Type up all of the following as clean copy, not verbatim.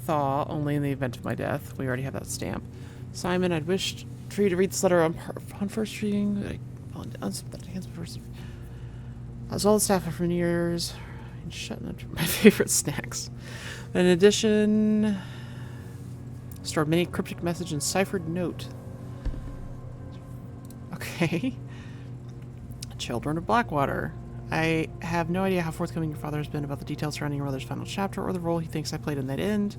thaw only in the event of my death. We already have that stamp. Simon, I'd wished for you to read this letter on first reading. On unsympathetic hands first. As well as staff for years. Shutting up my favorite snacks. In addition, stored many cryptic message and ciphered note. Okay. Children of Blackwater. I have no idea how forthcoming your father has been about the details surrounding your mother's final chapter or the role he thinks I played in that end.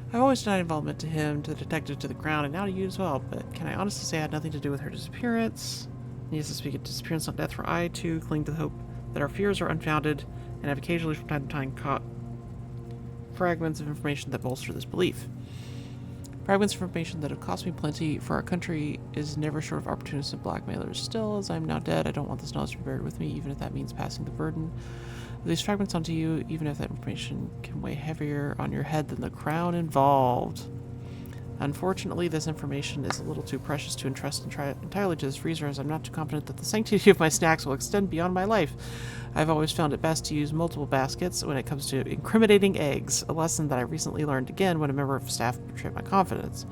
I've always denied involvement to him, to the detective, to the ground, and now to you as well, but can I honestly say I had nothing to do with her disappearance? Needless to speak of disappearance, not death, for I, too, cling to the hope that our fears are unfounded, and have occasionally from time to time caught fragments of information that bolster this belief. Fragments of information that have cost me plenty, for our country is never short of opportunists and blackmailers. Still, as I am now dead, I don't want this knowledge to be buried with me, even if that means passing the burden of these fragments onto you, even if that information can weigh heavier on your head than the crown involved. Unfortunately, this information is a little too precious to entrust entirely to this freezer, as I'm not too confident that the sanctity of my snacks will extend beyond my life. I've always found it best to use multiple baskets when it comes to incriminating eggs, a lesson that I recently learned again when a member of staff betrayed my confidence.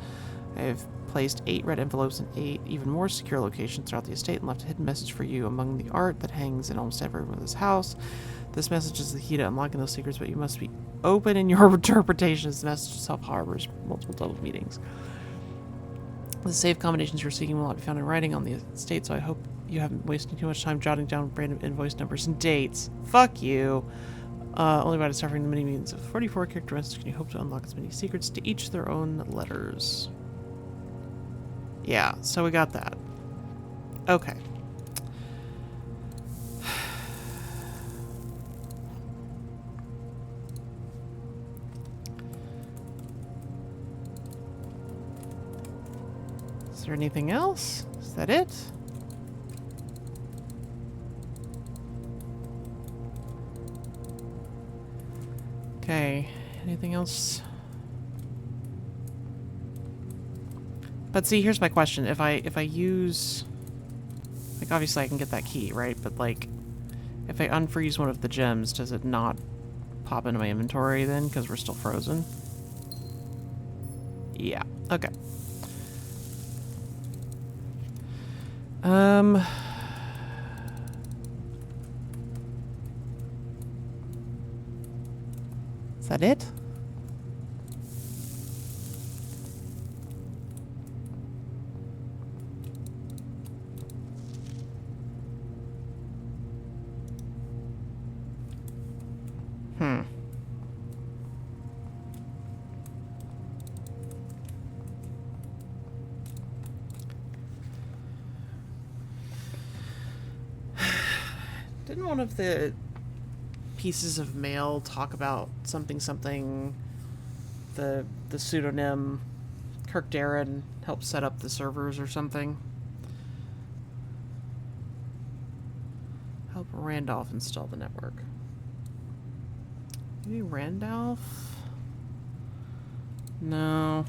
I have placed 8 red envelopes in 8 even more secure locations throughout the estate and left a hidden message for you among the art that hangs in almost every room of this house. This message is the key to unlocking those secrets, but you must be open in your interpretation, as the message itself harbors multiple double meanings. The safe combinations you're seeking will not be found in writing on the estate, so I hope you haven't wasted too much time jotting down random invoice numbers and dates. Fuck you. Only by deciphering the many meanings of 44 characteristics can you hope to unlock as many secrets, to each their own letters. Yeah, so we got that. Okay. Is there anything else? Is that it? Okay. Anything else? But see, here's my question. If I use, like, obviously I can get that key, right? But like, if I unfreeze one of the gems, does it not pop into my inventory then? Because we're still frozen. Yeah. Okay. Is that it? Didn't one of the pieces of mail talk about something, the pseudonym Kirk Darren helped set up the servers or something? Help Randolph install the network. Maybe Randolph? No.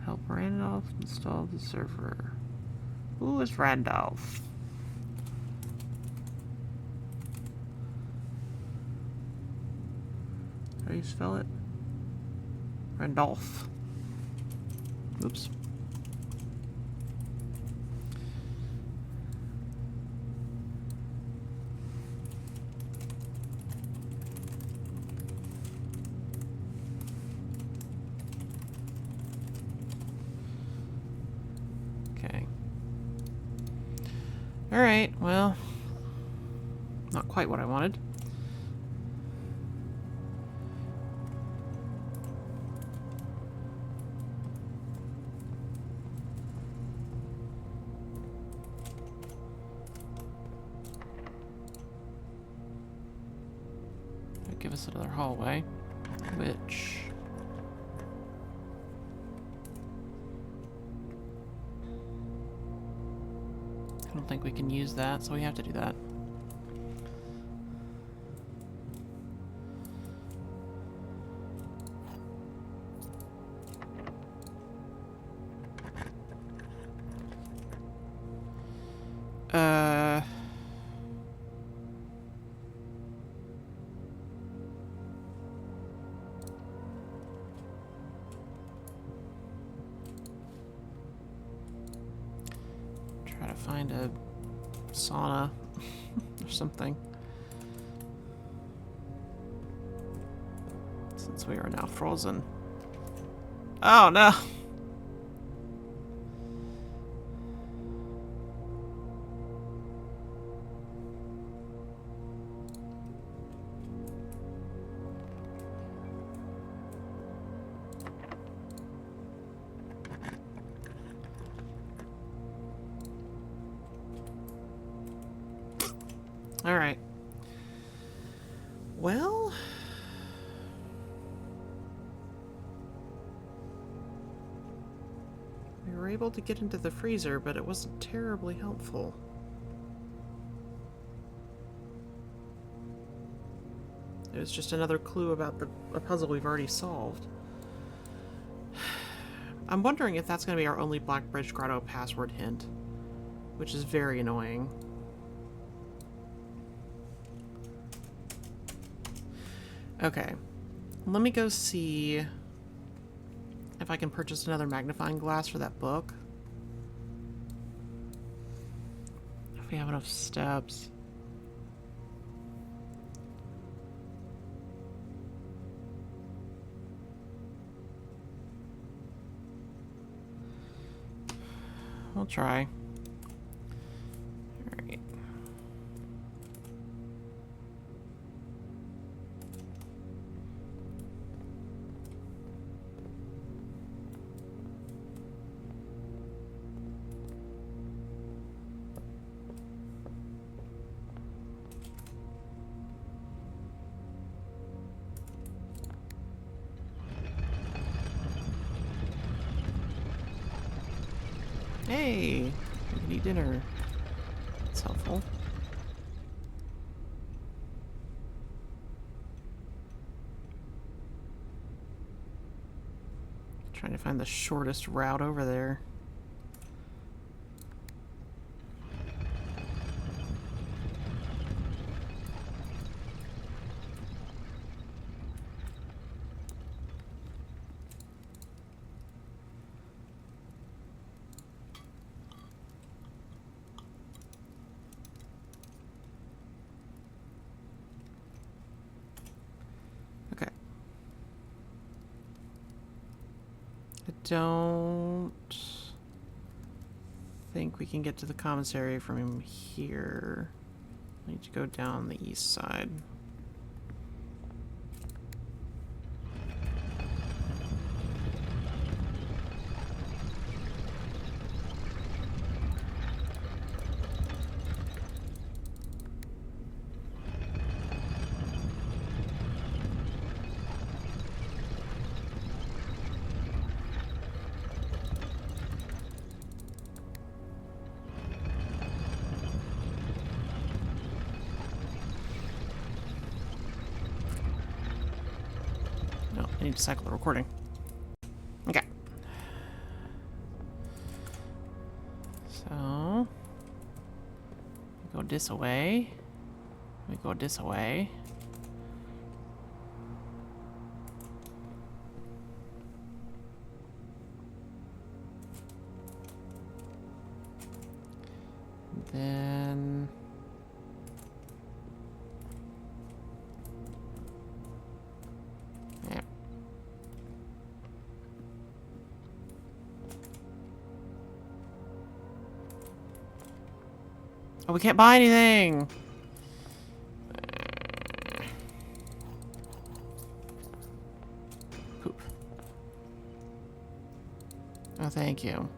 Help Randolph install the server. Who is Randolph? How do you spell it? Randolph. Oops. Okay. Alright, well, not quite what I wanted. Give us another hallway, which I don't think we can use that, so we have to do that. find a sauna or something. Since we are now frozen. Oh no! Alright. Well... we were able to get into the freezer, but it wasn't terribly helpful. It was just another clue about a puzzle we've already solved. I'm wondering if that's going to be our only Blackbridge Grotto password hint, which is very annoying. Okay, let me go see if I can purchase another magnifying glass for that book. If we have enough steps. We'll try. Alright. Hey, we can eat dinner. That's helpful. Trying to find the shortest route over there. Don't think we can get to the commissary from here. I need to go down the east side. I need to cycle the recording. Okay. So we go this away. We go this away. Then yeah. Oh, we can't buy anything. Poop. Oh, thank you.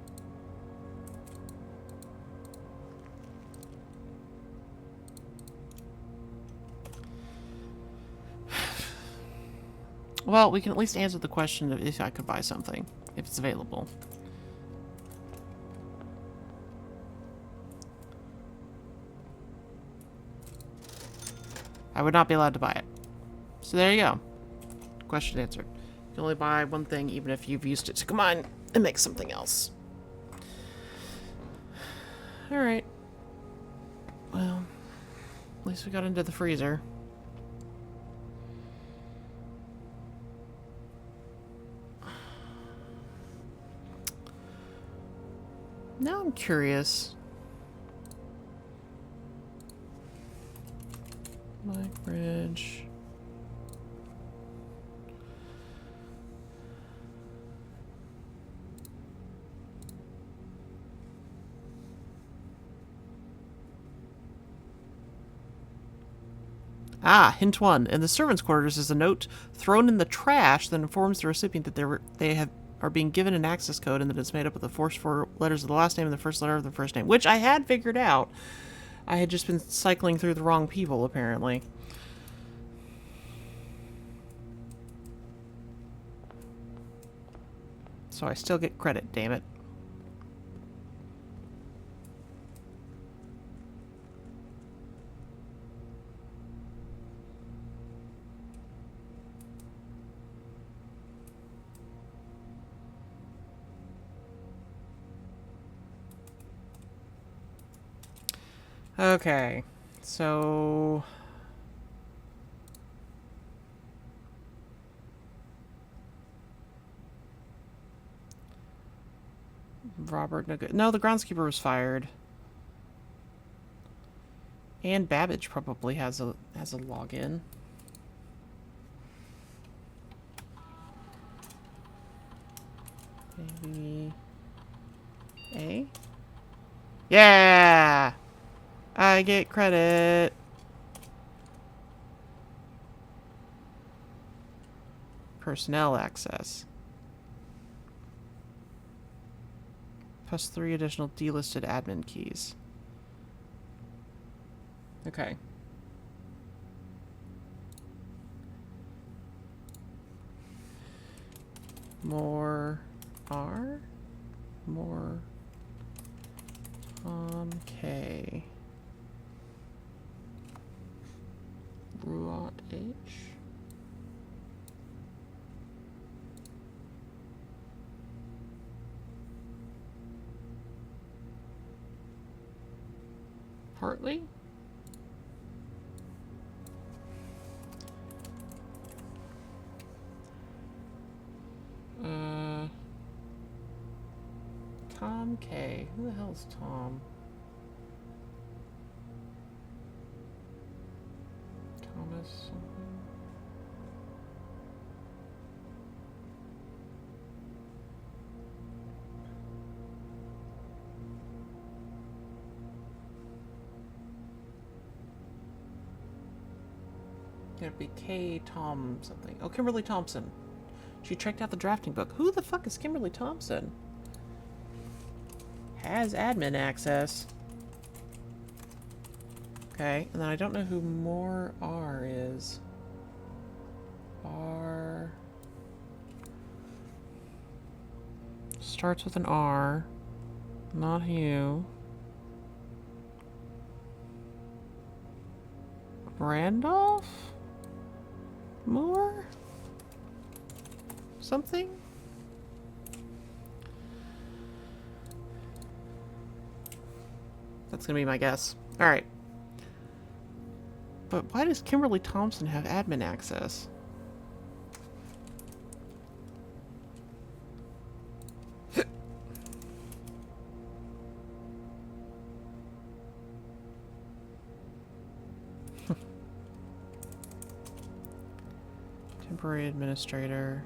Well, we can at least answer the question of if I could buy something, if it's available. I would not be allowed to buy it. So there you go. Question answered. You can only buy one thing even if you've used it to combine and make something else. Alright. Well, at least we got into the freezer. Now I'm curious. Blackbridge. Ah, hint one. In the servants' quarters is a note thrown in the trash that informs the recipient that are being given an access code and that it's made up of the first four letters of the last name and the first letter of the first name, which I had figured out. I had just been cycling through the wrong people, apparently. So I still get credit, damn it. Okay, so... Robert... No, the groundskeeper was fired. And Babbage probably has a login. Maybe... A? Yeah! I get credit. Personnel access. Plus 3 additional delisted admin keys. Okay. More R. More Tom K. Ruot H. Hartley? Tom K. Who the hell's Tom? Thomas something? It'd be K. Tom something. Oh, Kimberly Thompson. She checked out the drafting book. Who the fuck is Kimberly Thompson? Has admin access. Okay, and then I don't know who more R is. R... starts with an R. Not you. Randolph? More? Something? That's gonna be my guess. Alright. But why does Kimberly Thompson have admin access? Temporary administrator.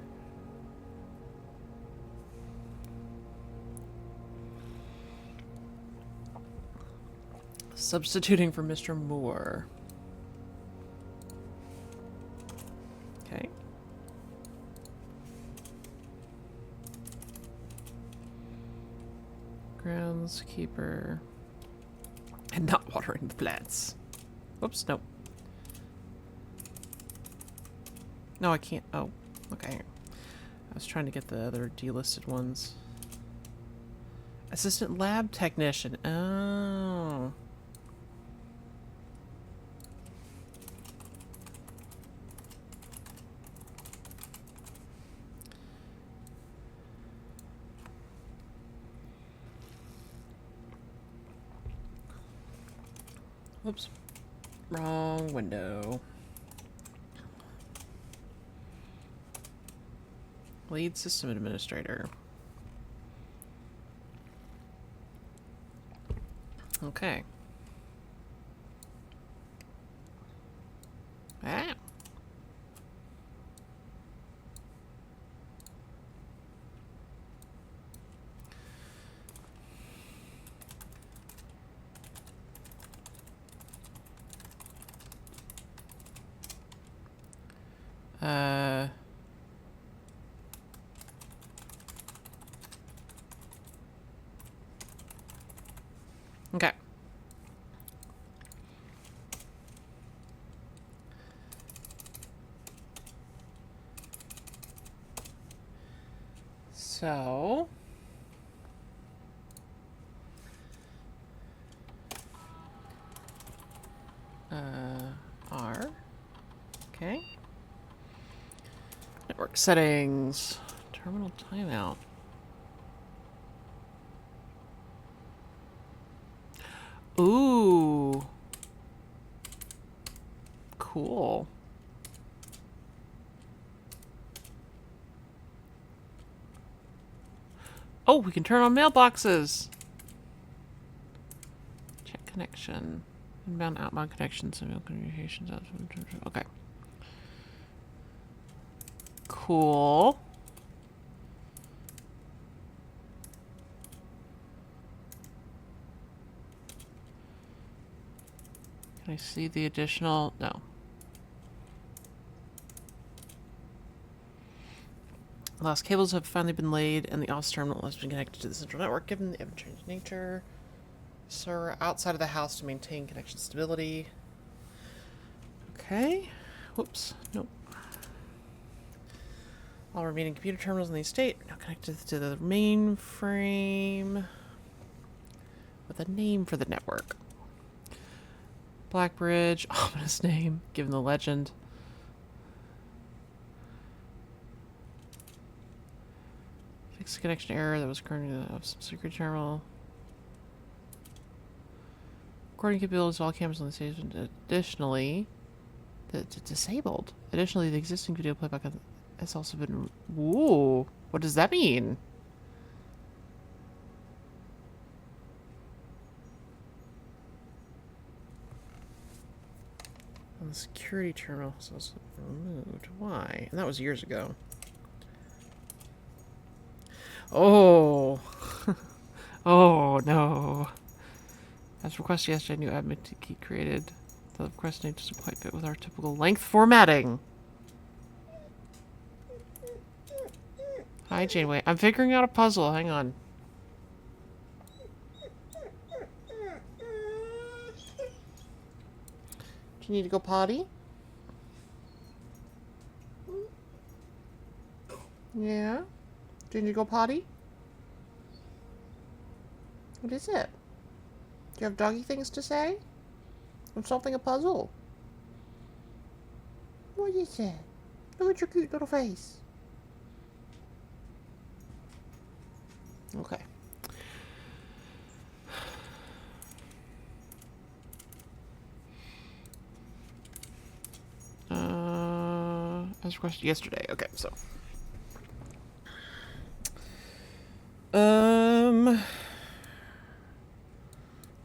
Substituting for Mr. Moore. Okay. Groundskeeper. And not watering the plants. Oops, nope. No, I can't. Oh, okay. I was trying to get the other delisted ones. Assistant lab technician. Oh. Whoops. Wrong window. Lead system administrator. Okay. Uh... Okay. So... R. Okay. Network settings. Terminal timeout. Ooh. Cool. Oh, we can turn on mailboxes. Check connection. Inbound, outbound connections, and communications. Okay. Cool. Can I see the additional? No. The last cables have finally been laid, and the office terminal has been connected to the central network, given the ever-changing nature. Server outside of the house to maintain connection stability. Okay. Whoops. Nope. All remaining computer terminals in the estate are now connected to the mainframe with a name for the network. Blackbridge, ominous name, given the legend. Fix the connection error that was occurring of some secret terminal. Recording capabilities of all cameras on the station. Additionally, disabled. Additionally, the existing video playback has also been. Whoa! What does that mean? On the security terminal is also removed. Why? And that was years ago. Oh. Oh no. As requested yesterday, new admin key created. The request name doesn't quite fit with our typical length formatting. Hi, Janeway. I'm figuring out a puzzle. Hang on. Do you need to go potty? Yeah? Do you need to go potty? What is it? Do you have doggy things to say? I'm solving a puzzle. What is it? Look at your cute little face. Okay. As requested yesterday. Okay, so.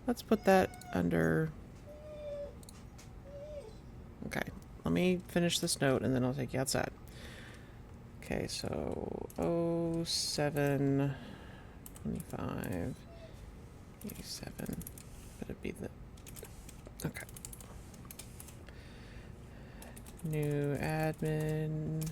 Let's put that under. Okay, let me finish this note and then I'll take you outside. Okay, so 07 25 87. It'd be the. Okay. New admin.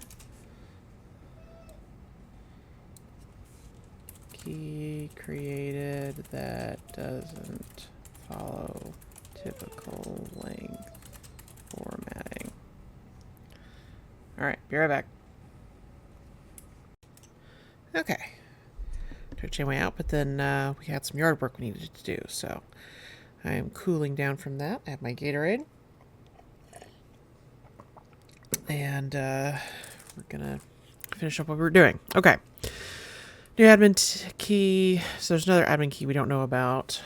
Key created that doesn't follow typical length formatting. Alright, be right back. Okay. Took Janeway out, but then we had some yard work we needed to do, so I am cooling down from that. I have my Gatorade. And we're gonna finish up what we were doing. Okay. New admin key. So there's another admin key we don't know about.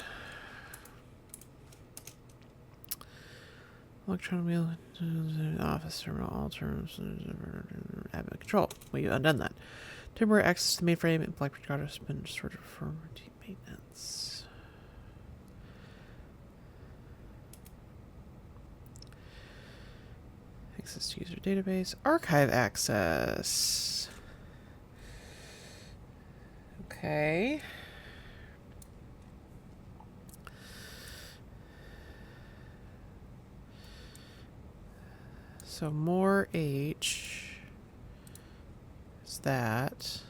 Electronic mail, office terminal, all terms, admin control. We undone that. Temporary access to the mainframe and Blackbridge Grotto has been sorted for routine maintenance. Access to user database. Archive access. Okay. So more H. that.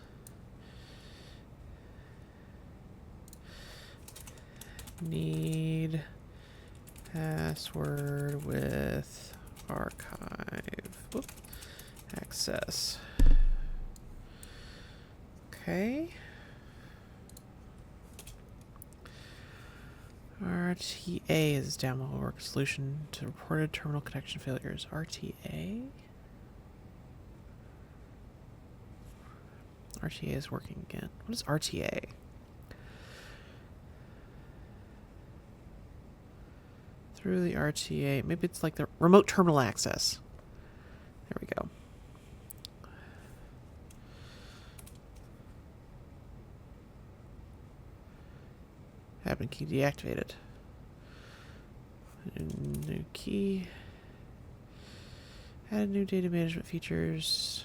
Need password with archive. Whoop. Access. Okay. RTA is download work solution to reported terminal connection failures. RTA? RTA is working again. What is RTA? Through the RTA. Maybe it's like the remote terminal access. There we go. Admin key deactivated. New key. Add new data management features.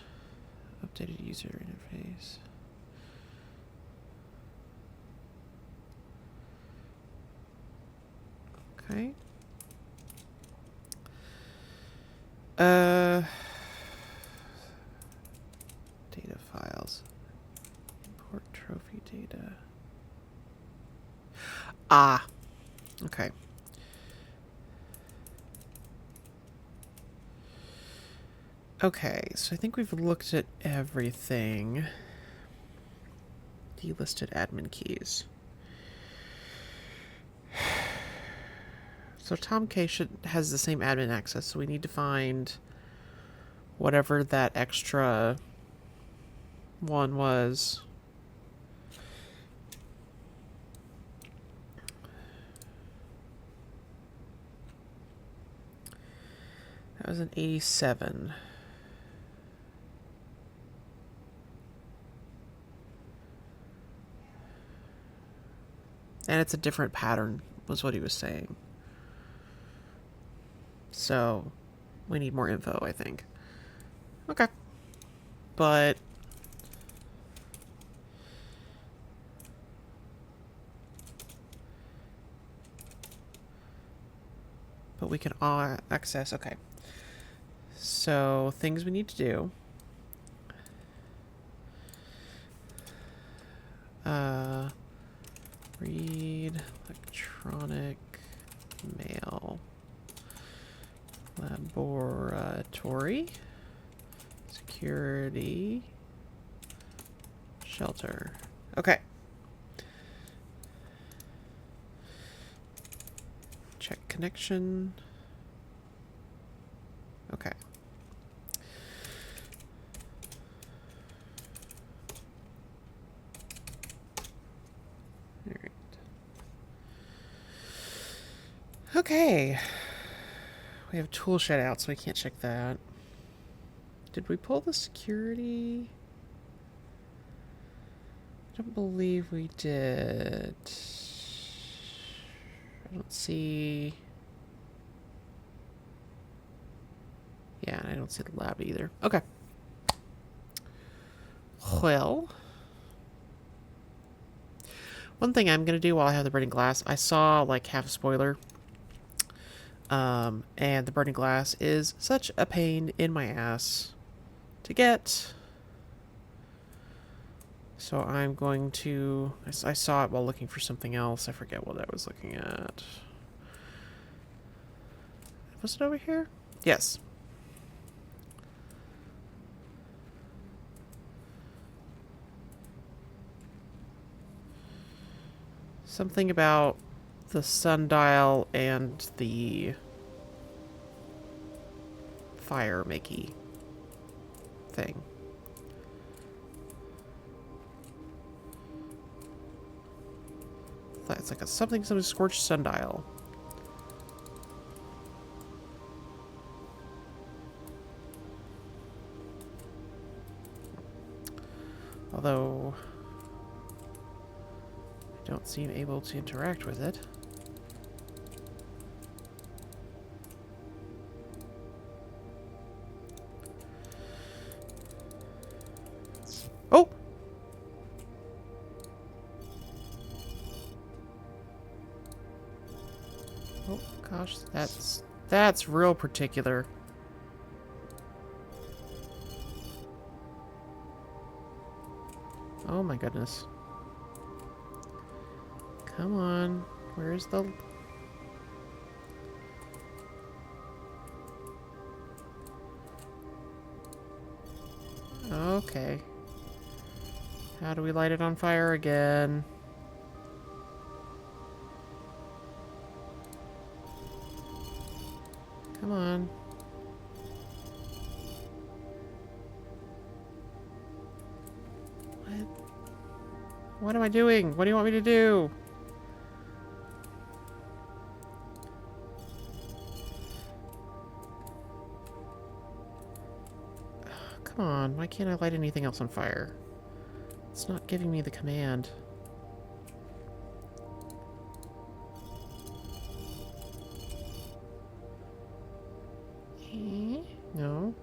Updated user interface. Okay. Data files. Import trophy data. Ah. Okay. Okay, so I think we've looked at everything. Delisted admin keys. So Tom K has the same admin access, so we need to find whatever that extra one was. That was an 87. And it's a different pattern, was what he was saying. So, we need more info, I think. Okay. But we can access, okay. So, things we need to do. Read electronic mail. Laboratory. Security. Shelter. Okay. Check connection. Okay. All right. Okay. We have tool shed out, so we can't check that. Did we pull the security? I don't believe we did. I don't see... Yeah, I don't see the lab either. Okay. Well... One thing I'm going to do while I have the burning glass, I saw like half a spoiler. And the burning glass is such a pain in my ass to get. So I'm going to... I saw it while looking for something else. I forget what I was looking at. Was it over here? Yes. Something about the sundial and the fire makey thing. It's like something scorched sundial. Although I don't seem able to interact with it. Oh! Oh gosh, that's real particular. Oh my goodness. Come on. Where's the... Okay. How do we light it on fire again? Come on. What? What am I doing? What do you want me to do? Come on. Why can't I light anything else on fire? It's not giving me the command. No.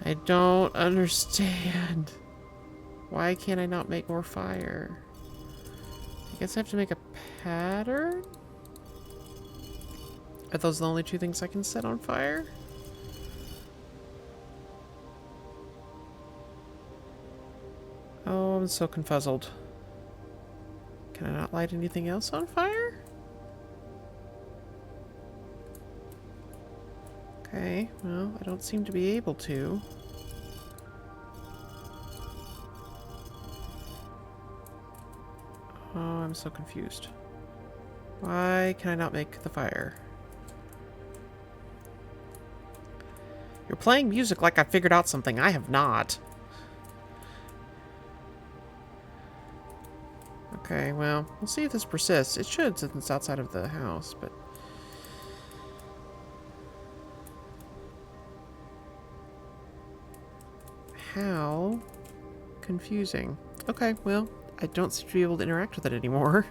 I don't understand. Why can't I not make more fire? I guess I have to make a pattern? Are those the only two things I can set on fire? Oh, I'm so confuzzled. Can I not light anything else on fire? Okay, well, I don't seem to be able to. Oh, I'm so confused. Why can I not make the fire? You're playing music like I figured out something. I have not. Okay, well, we'll see if this persists. It should, since it's outside of the house, but... How confusing. Okay, well, I don't seem to be able to interact with it anymore.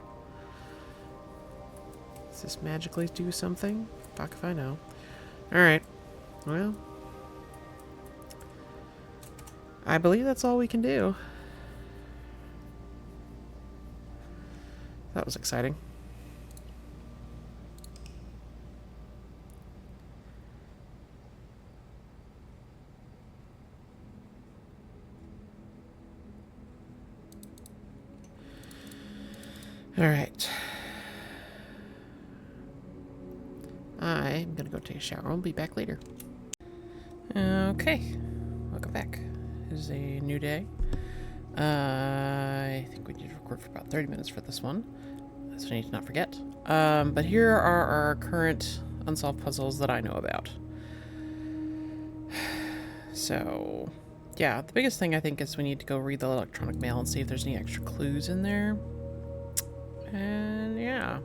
Does this magically do something? Fuck if I know. Alright, well... I believe that's all we can do. That was exciting. Alright. I'm gonna go take a shower. I'll be back later. Okay. Welcome back. It is a new day. I think we need to record for about 30 minutes for this one. That's what I need to not forget. But here are our current unsolved puzzles that I know about. So, yeah, the biggest thing I think is we need to go read the electronic mail and see if there's any extra clues in there. And yeah.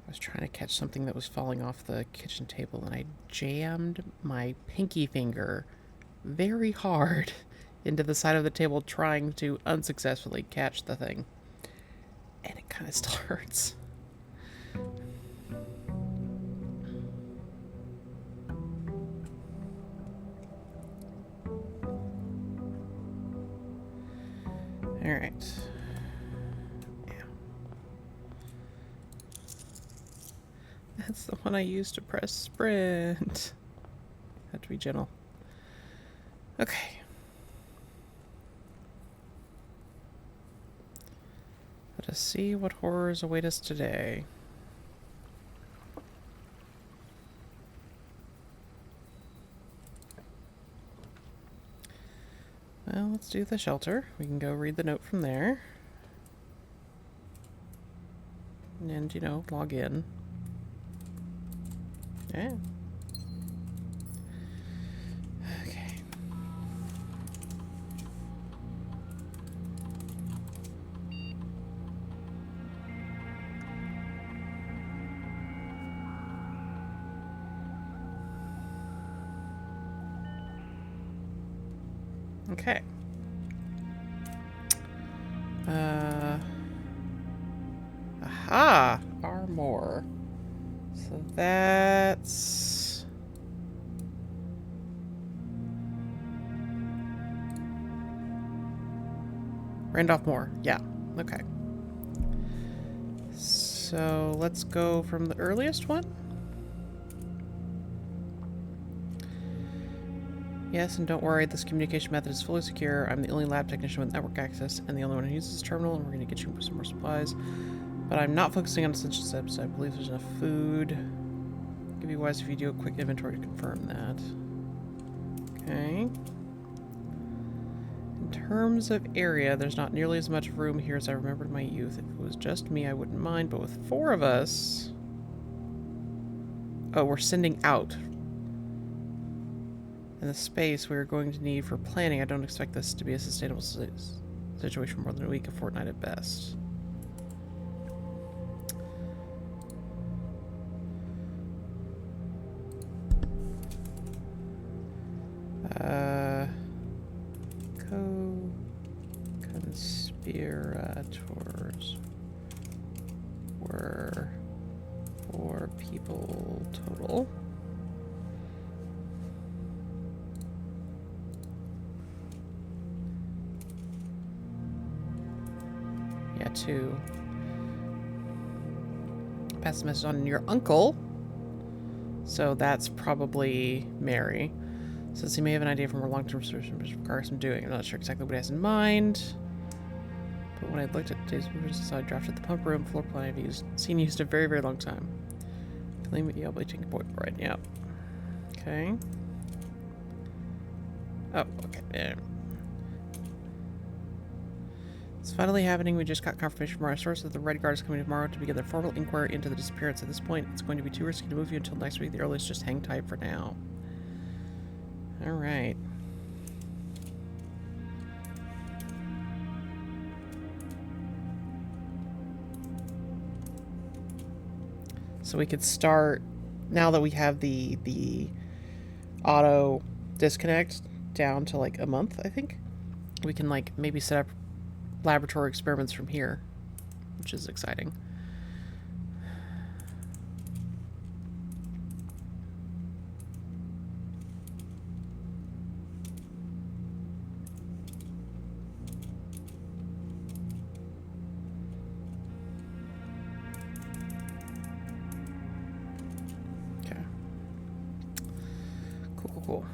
I was trying to catch something that was falling off the kitchen table and I jammed my pinky finger very hard into the side of the table trying to unsuccessfully catch the thing. And it kind of still hurts. Alright. Yeah. That's the one I used to press sprint. Have to be gentle. Okay. Let us see what horrors await us today. Well, let's do the shelter. We can go read the note from there. And, you know, log in. Yeah. Okay. Okay. Aha! Armor. So that's... Randolph Moore. Yeah. Okay. So let's go from the earliest one. Yes, and don't worry, this communication method is fully secure. I'm the only lab technician with network access and the only one who uses this terminal, and we're going to get you some more supplies. But I'm not focusing on essential steps. I believe there's enough food. It'd be wise if you do a quick inventory to confirm that. Okay. In terms of area, there's not nearly as much room here as I remembered in my youth. If it was just me, I wouldn't mind, but with 4 of us... Oh, we're sending out. And the space we are going to need for planning, I don't expect this to be a sustainable situation for more than a week, a fortnight at best. Co-conspirators were 4 people total. Yeah, 2. Pass the message on to your uncle. So that's probably Mary. Since he may have an idea from our long-term solution, which requires some doing. I'm not sure exactly what he has in mind. But when I looked at today's movements, I drafted the pump room floor plan I've seen used a very, very long time. Feeling me able to take a point right now. Okay. Oh, okay. Yeah. It's finally happening. We just got confirmation from our source that the Red Guard is coming tomorrow to begin their formal inquiry into the disappearance. At this point, it's going to be too risky to move you until next week. The earliest, just hang tight for now. Alright. So we could start, now that we have the auto disconnect down to like a month, I think. We can like maybe set up laboratory experiments from here, which is exciting. Okay. Cool.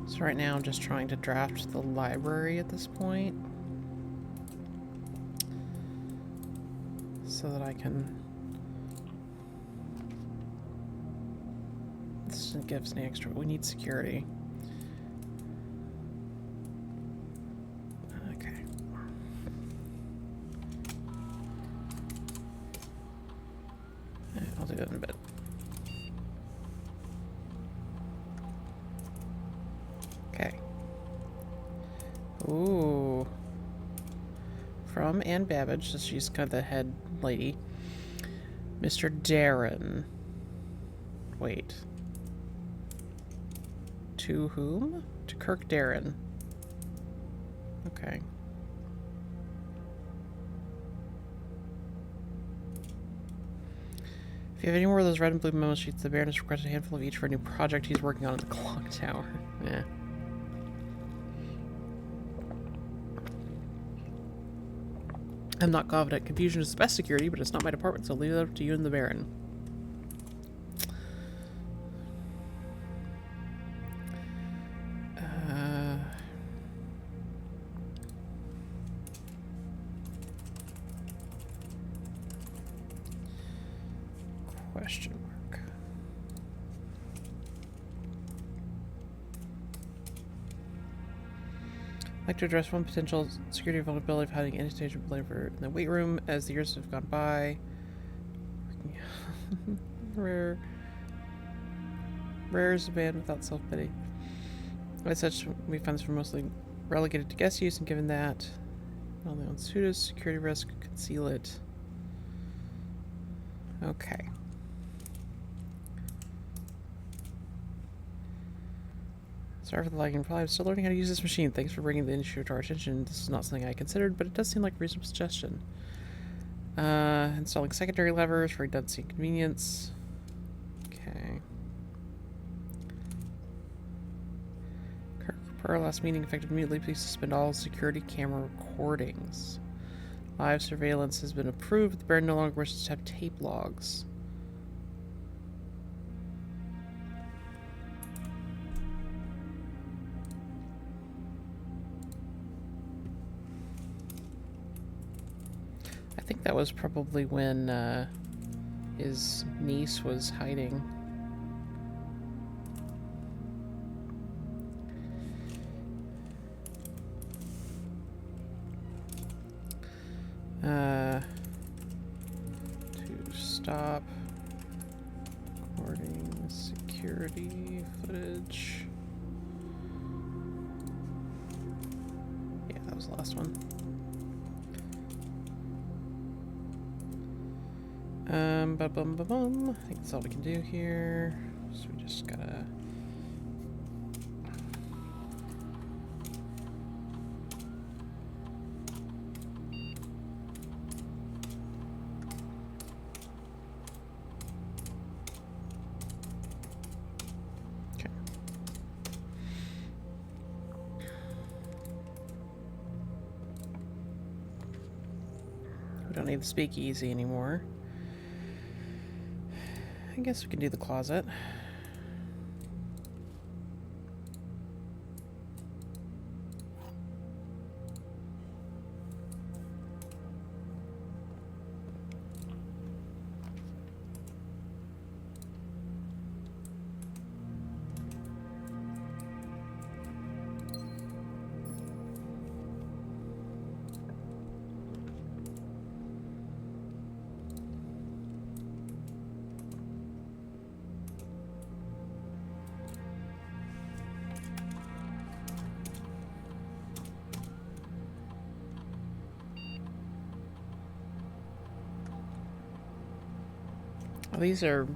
So right now I'm just trying to draft the library at this point. So that I can... This gives me extra... We need security. Okay. I'll do that in a bit. Okay. Ooh. From Anne Babbage, so she's kind of the head lady. Mr. Darren. Wait. To whom? To Kirk Darren. Okay. If you have any more of those red and blue memo sheets, the Baron has requested a handful of each for a new project he's working on at the clock tower. Yeah. I'm not confident. Confusion is the best security, but it's not my department, so leave it up to you and the Baron. Question mark. I'd like to address one potential security vulnerability of having any stage of labor in the weight room as the years have gone by. Rare is a band without self-pity. As such, we find this for mostly relegated to guest use, and given that only on pseudo security risk, conceal it. Okay. Sorry for the lagging reply. I'm still learning how to use this machine. Thanks for bringing the issue to our attention. This is not something I considered, but it does seem like a reasonable suggestion. Installing secondary levers for redundancy and convenience. Okay. Per our last meeting, effective immediately, please suspend all security camera recordings. Live surveillance has been approved. The Baron no longer wishes to have tape logs. I think that was probably when his niece was hiding. To stop recording security footage. Yeah, that was the last one. Ba-bum-ba-bum. I think that's all we can do here. So we just gotta... Okay. We don't need the speakeasy anymore. I guess we can do the closet. Oh, these are...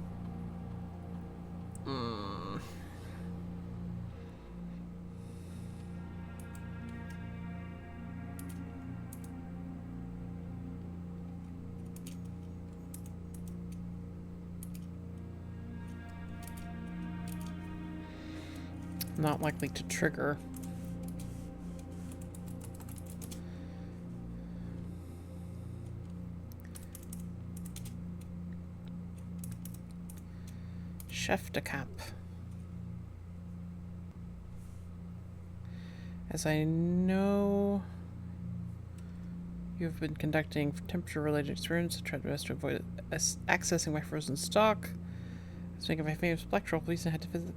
not likely to trigger. Chef de Cap. As I know, you've been conducting temperature-related experiments to try to best to avoid accessing my frozen stock. Speaking of my famous black troll, please, I had to visit.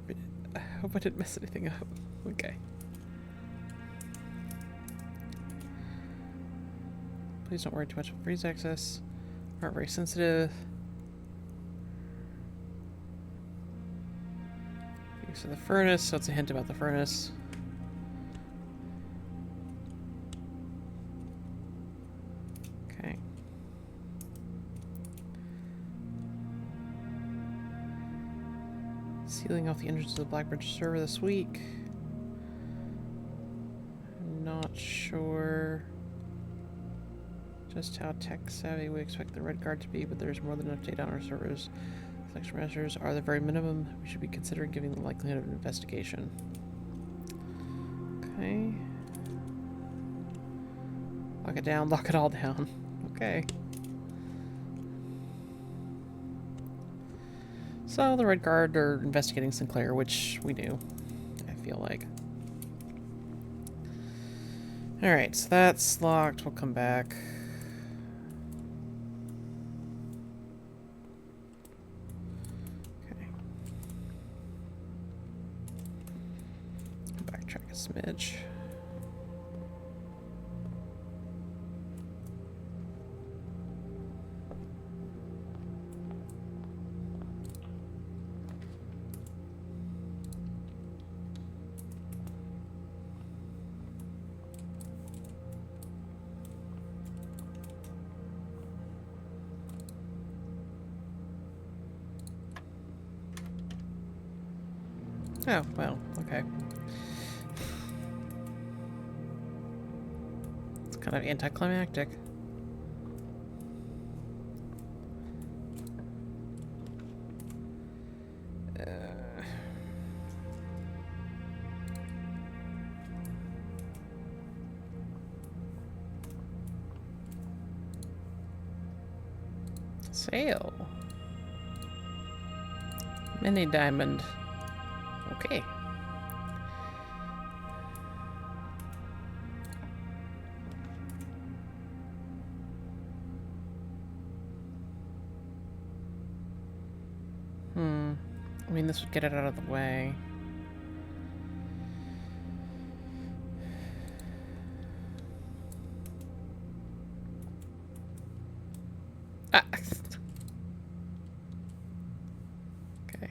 I hope I didn't mess anything up. Okay. Please don't worry too much about freeze access. Aren't very sensitive. Use of the furnace, so it's a hint about the furnace. Okay. Sealing off the entrance to the Blackbridge server this week. I'm not sure just how tech savvy we expect the Red Guard to be, but there's more than enough data on our servers. Selection measures are the very minimum we should be considering giving the likelihood of an investigation. Okay. Lock it down, lock it all down. Okay. So the Red Guard are investigating Sinclair, which we do, I feel like. Alright, so that's locked. We'll come back. Okay. Backtrack a smidge. Oh, well, okay. It's kind of anticlimactic. Sale. Mini diamond. Okay. I mean, this would get it out of the way. Ah. Okay.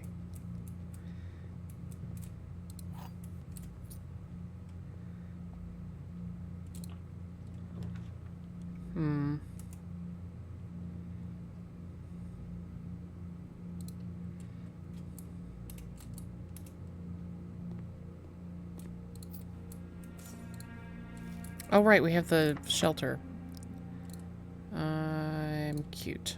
Oh, right, we have the shelter. I'm cute.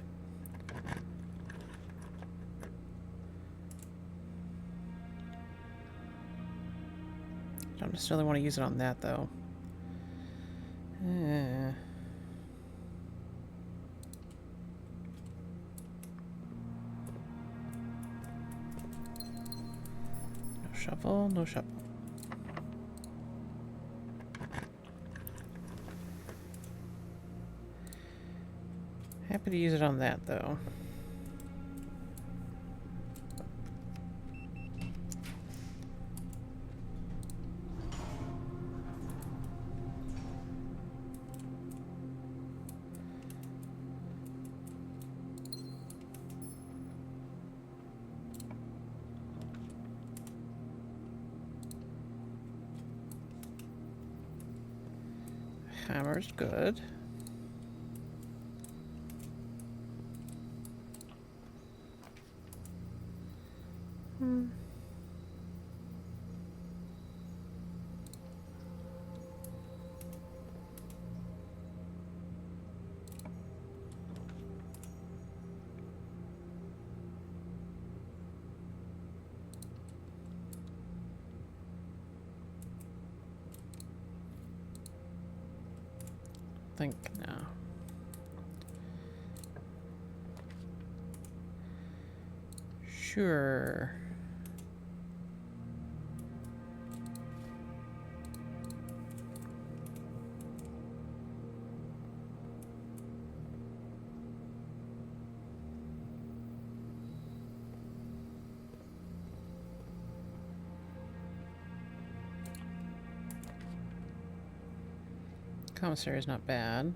Don't necessarily want to use it on that, though. No shovel, no shovel. Happy to use it on that, though. Hammer's good. Think no. Sure. Commissary is not bad.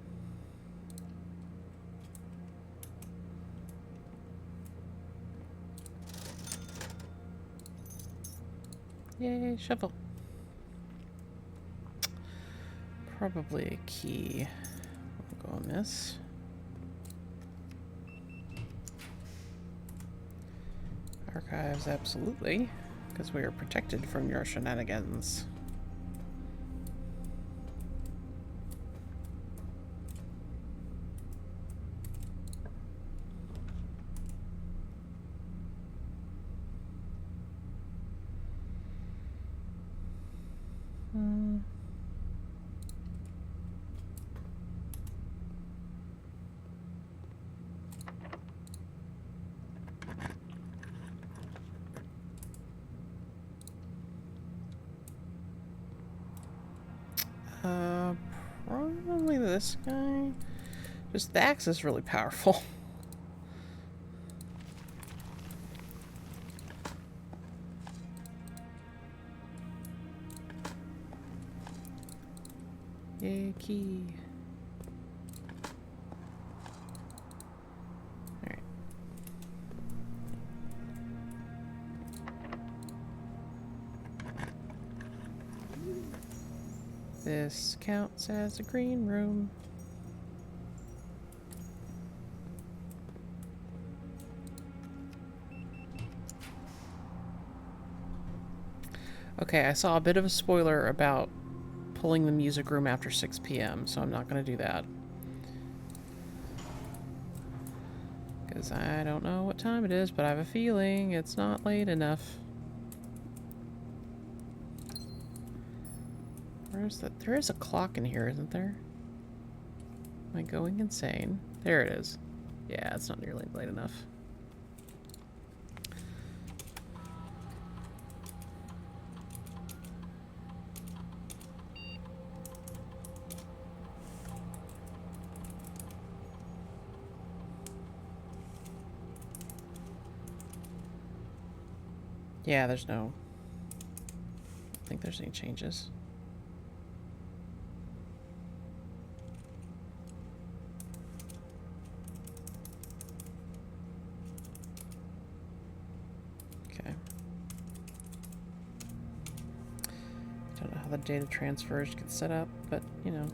Yay, shovel. Probably a key. We'll go on this. Archives, absolutely, because we are protected from your shenanigans. Probably this guy. Just the axe is really powerful. Yay, key. Alright. This counts as a green room. Okay, I saw a bit of a spoiler about pulling the music room after 6 p.m., so I'm not going to do that. Because I don't know what time it is, but I have a feeling it's not late enough. Where's that? There is a clock in here, isn't there? Am I going insane? There it is. Yeah, it's not nearly late enough. Yeah, there's no... I don't think there's any changes. Okay. Don't know how the data transfers get set up, but, you know.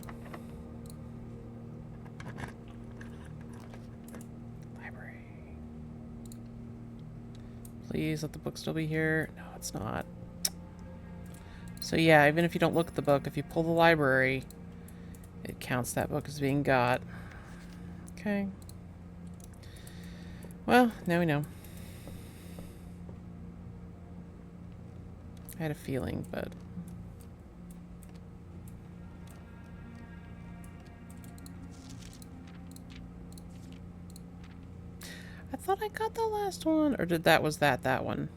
Library. Please let the book still be here. No, it's not. So yeah, even if you don't look at the book, if you pull the library, it counts that book as being got. Okay. Well, now we know. I had a feeling, but... I thought I got the last one. Or did that was that one?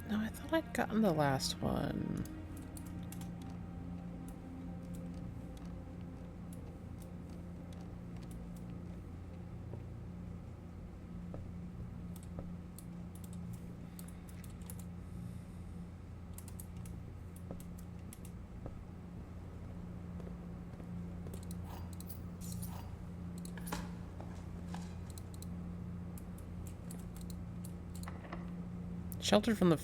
No, I thought I'd gotten the last one. Sheltered from the...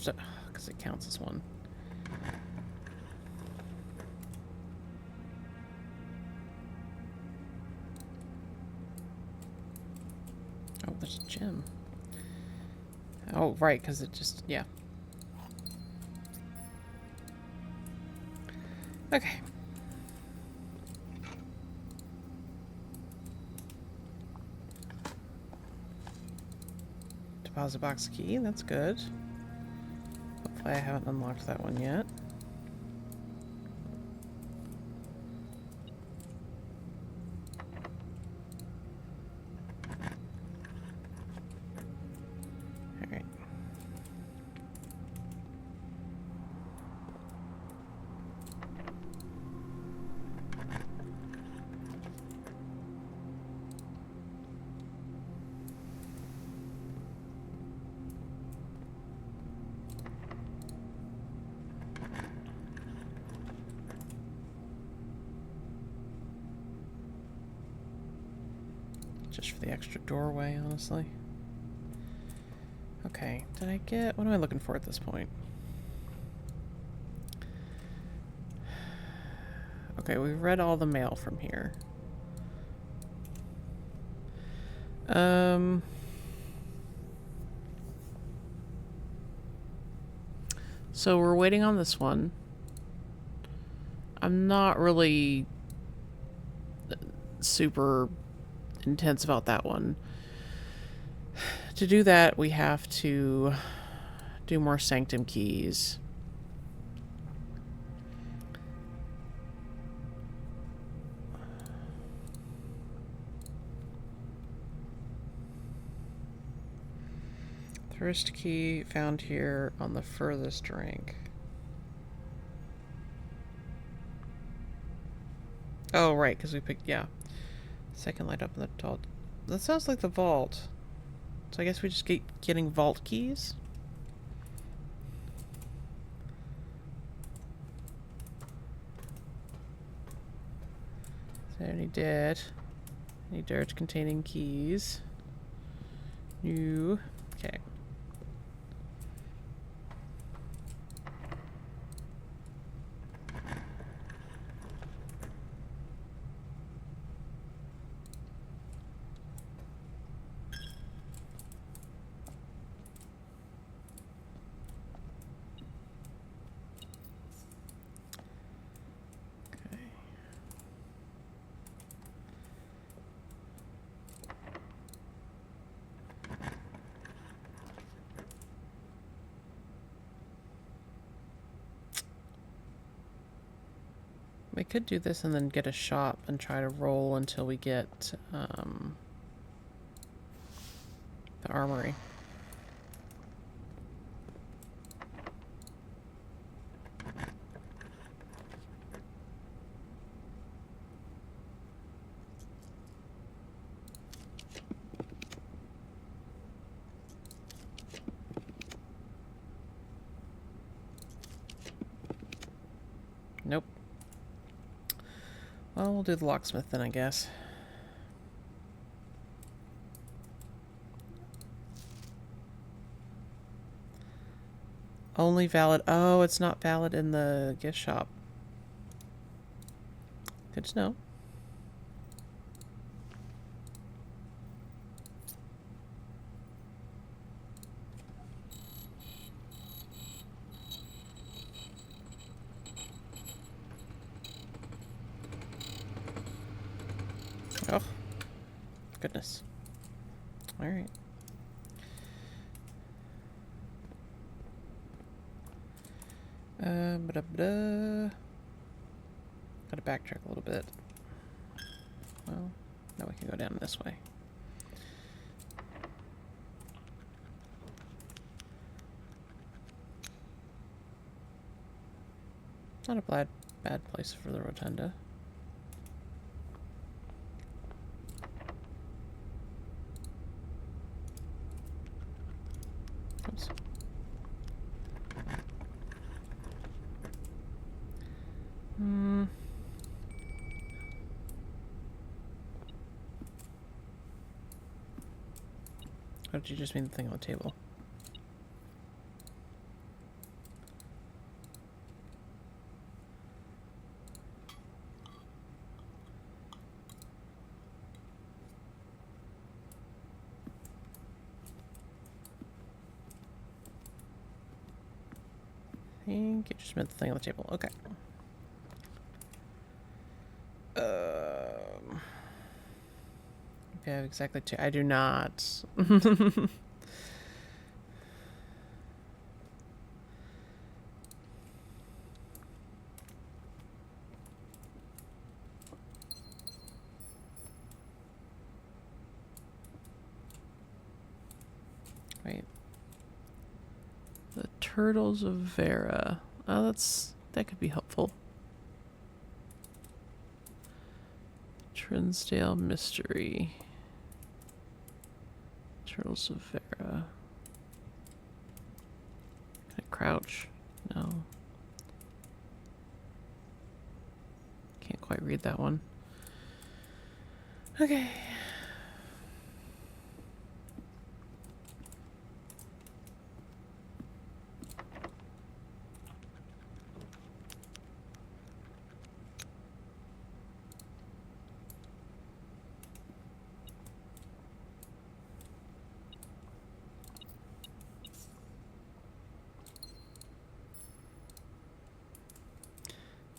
because it counts as one. Oh, there's a gem. Oh, right, because it just... yeah. Okay. Deposit box key, that's good. Hopefully I haven't unlocked that one yet. Alright. Just for the extra doorway, honestly. Okay, did I get... what am I looking for at this point? Okay, we've read all the mail from here. So we're waiting on this one. I'm not really super intense about that one. To do that, we have to do more sanctum keys. First key found here on the furthest rank. Oh, right, because we picked, yeah. Second light up in the vault. That sounds like the vault. So I guess we just keep getting vault keys? Is there any dirt? Any dirt containing keys? No. Okay. We could do this and then get a shop and try to roll until we get the armory. Nope. Well, we'll do the locksmith then, I guess. Only valid. Oh, it's not valid in the gift shop. Good to know. Oh, goodness. All right. Gotta backtrack a little bit. Well, now we can go down this way. Not a bad place for the rotunda. Oops. Or did you just mean the thing on the table? I think you just meant the thing on the table. Okay. Okay, I have exactly two. I do not. Wait. The Turtles of Vera. Oh, that could be helpful. Trinsdale Mystery. Turtles of Vera. Can I crouch? No. Can't quite read that one. Okay.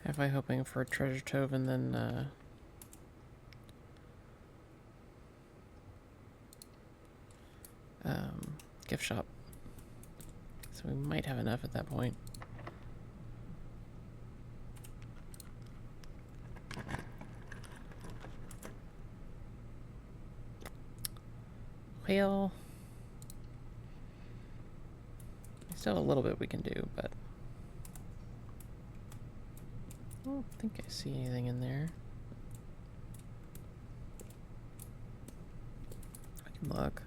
Halfway hoping for a treasure trove and then gift shop. So we might have enough at that point. Well, we still have a little bit we can do, but I don't think I see anything in there. I can look.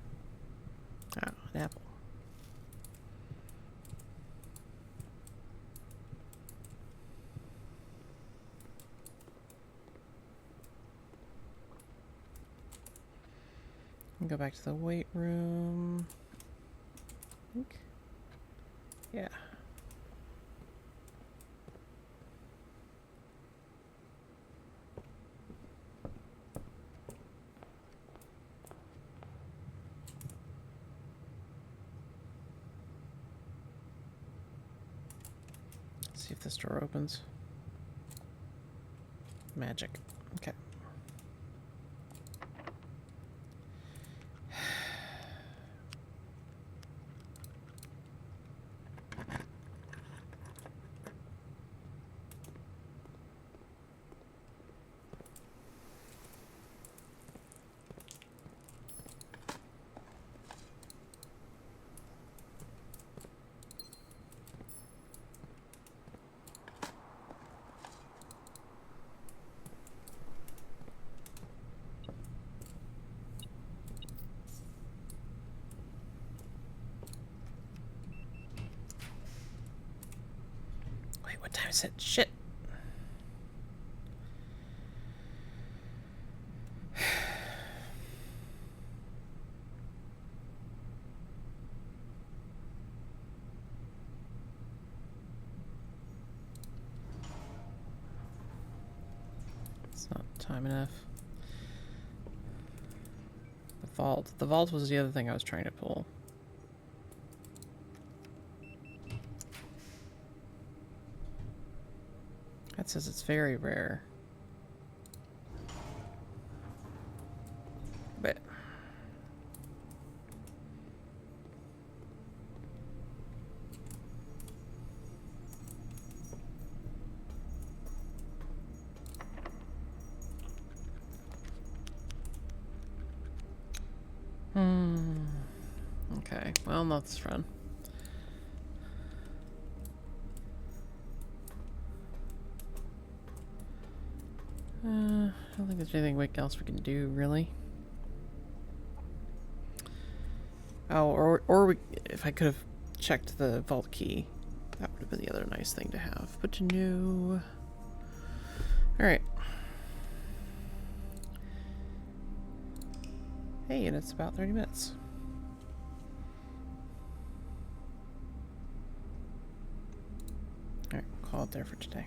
Oh, an apple. Go back to the weight room. I think. Yeah. Let's see if this door opens. Magic. Okay. I said shit. It's not time enough. The vault. The vault was the other thing I was trying to pull. That says it's very rare. But okay, well, that's fun. I don't think there's anything else we can do, really. Oh, or if I could have checked the vault key, that would have been the other nice thing to have. But no. Alright. Hey, and it's about 30 minutes. Alright, call it there for today.